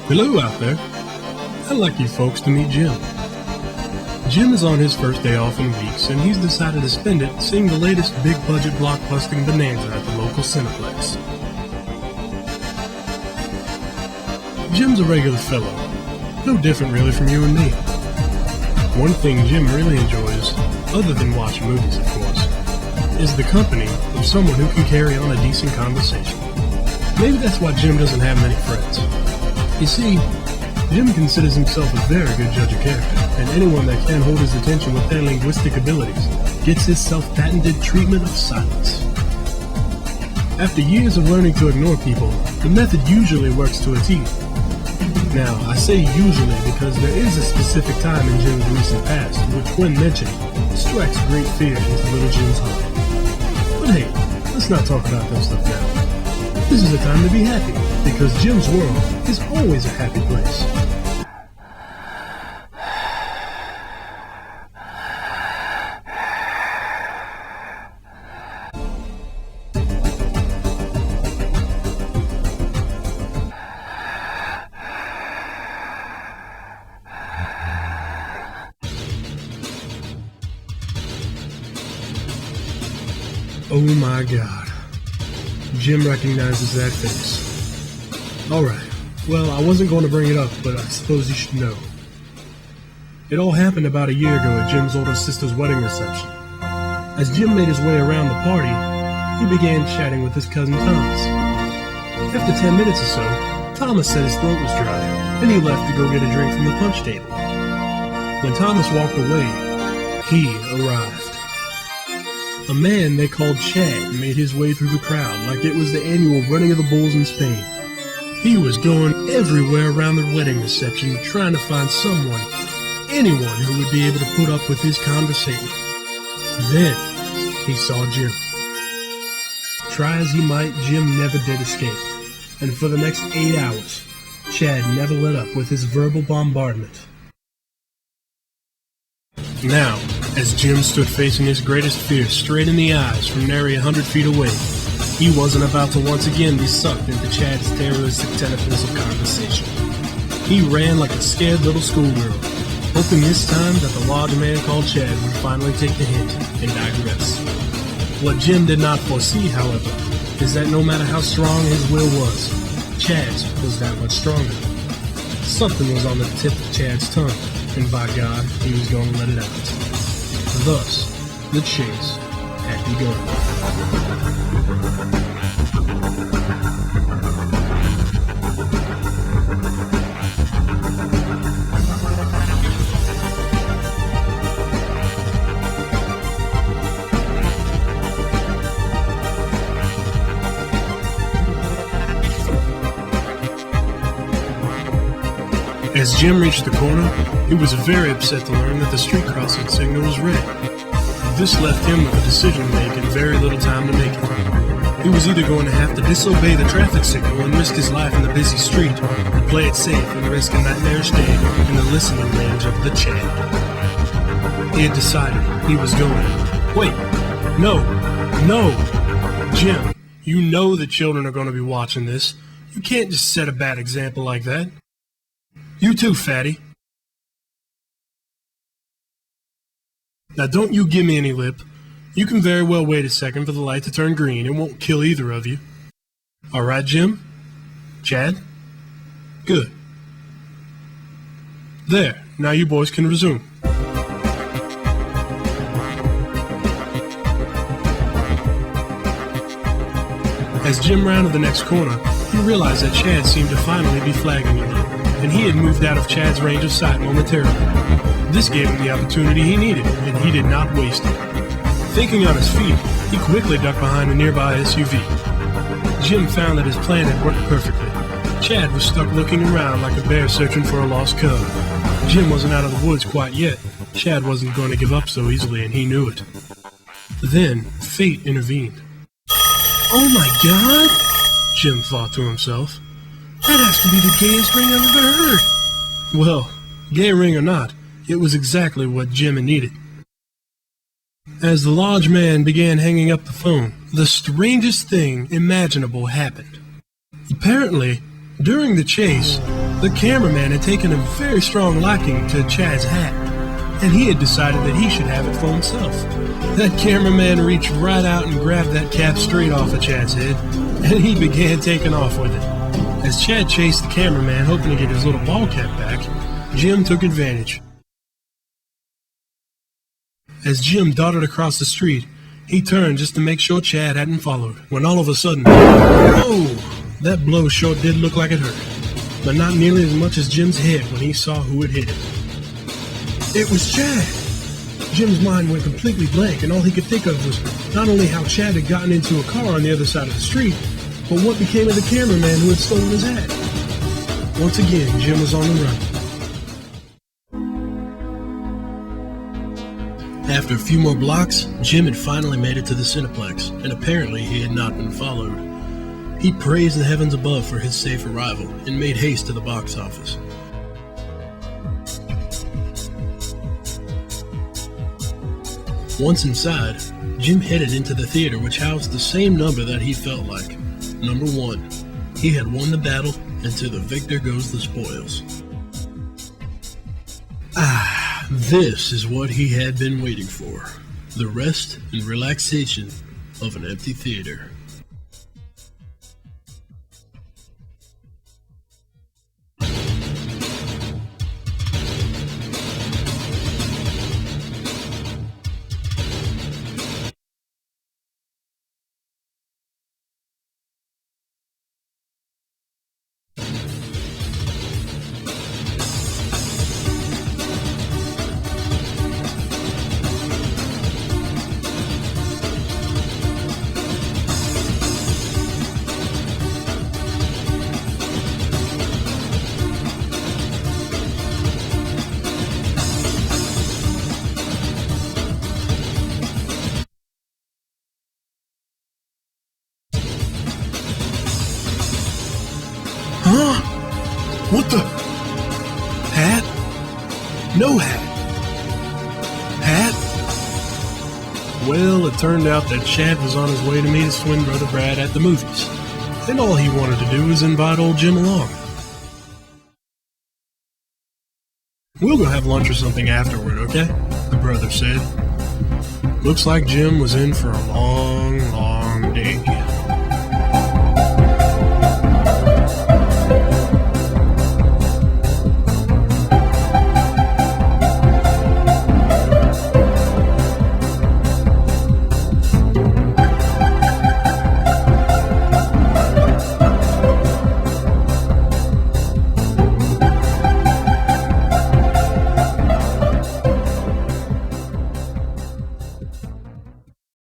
Hello out there. I'd like you folks to meet Jim. Jim is on his first day off in weeks, and he's decided to spend it seeing the latest big-budget blockbusting bonanza at the local Cineplex. Jim's a regular fellow, no different really from you and me. One thing Jim really enjoys, other than watching movies of course, is the company of someone who can carry on a decent conversation. Maybe that's why Jim doesn't have many friends. You see, Jim considers himself a very good judge of character, and anyone that can hold his attention with their linguistic abilities gets his self-patented treatment of silence. After years of learning to ignore people, the method usually works to a T. Now, I say usually because there is a specific time in Jim's recent past which, when mentioned, strikes great fear into little Jim's heart. But hey, let's not talk about that stuff now. This is a time to be happy, because Jim's world is always a happy place. Oh my God. Jim recognizes that face. Alright, well, I wasn't going to bring it up, but I suppose you should know. It all happened about a year ago at Jim's older sister's wedding reception. As Jim made his way around the party, he began chatting with his cousin Thomas. After 10 minutes or so, Thomas said his throat was dry, and he left to go get a drink from the punch table. When Thomas walked away, he arrived. A man they called Chad made his way through the crowd like it was the annual running of the bulls in Spain. He was going everywhere around the wedding reception trying to find someone, anyone who would be able to put up with his conversation. Then he saw Jim. Try as he might, Jim never did escape, and for the next 8 hours, Chad never let up with his verbal bombardment. Now, as Jim stood facing his greatest fear straight in the eyes from nary 100 feet away, he wasn't about to once again be sucked into Chad's terroristic tentacles of conversation. He ran like a scared little schoolgirl, hoping this time that the large man called Chad would finally take the hint and digress. What Jim did not foresee, however, is that no matter how strong his will was, Chad's was that much stronger. Something was on the tip of Chad's tongue, and by God, he was going to let it out. Thus, the chase had begun. As Jim reached the corner, he was very upset to learn that the street crossing signal was red. This left him with a decision to make and very little time to make it. He was either going to have to disobey the traffic signal and risk his life in the busy street, or play it safe and risk a nightmarish day in the listening range of the Chad. He had decided he was going. Wait, no, Jim, you know the children are going to be watching this. You can't just set a bad example like that. You too, fatty. Now don't you give me any lip. You can very well wait a second for the light to turn green. It won't kill either of you. Alright, Jim? Chad? Good. There, now you boys can resume. As Jim rounded the next corner, he realized that Chad seemed to finally be flagging a little, and he had moved out of Chad's range of sight momentarily. This gave him the opportunity he needed, and he did not waste it. Thinking on his feet, he quickly ducked behind a nearby SUV. Jim found that his plan had worked perfectly. Chad was stuck looking around like a bear searching for a lost cub. Jim wasn't out of the woods quite yet. Chad wasn't going to give up so easily, and he knew it. Then, fate intervened. Oh my God, Jim thought to himself. That has to be the gayest ring I've ever heard. Well, gay ring or not, it was exactly what Jim had needed. As the large man began hanging up the phone, the strangest thing imaginable happened. Apparently, during the chase, The cameraman had taken a very strong liking to Chad's hat, and he had decided that he should have it for himself. That cameraman reached right out and grabbed that cap straight off of Chad's head, and he began taking off with it. As Chad chased the cameraman, hoping to get his little ball cap back, Jim took advantage. As Jim darted across the street, he turned just to make sure Chad hadn't followed, when all of a sudden, whoa! That blow sure did look like it hurt, but not nearly as much as Jim's head when he saw who had hit him. It was Chad! Jim's mind went completely blank, and all he could think of was not only how Chad had gotten into a car on the other side of the street, but what became of the cameraman who had stolen his hat. Once again, Jim was on the run. After a few more blocks, Jim had finally made it to the Cineplex, and apparently he had not been followed. He praised the heavens above for his safe arrival and made haste to the box office. Once inside, Jim headed into the theater, which housed the same number that he felt like, number 1. He had won the battle, and to the victor goes the spoils. This is what he had been waiting for. The rest and relaxation of an empty theater. Huh? What the? Hat? No hat. Hat? Well, it turned out that Chad was on his way to meet his twin brother Brad at the movies, and all he wanted to do was invite old Jim along. We'll go have lunch or something afterward, okay? The brother said. Looks like Jim was in for a long, long day.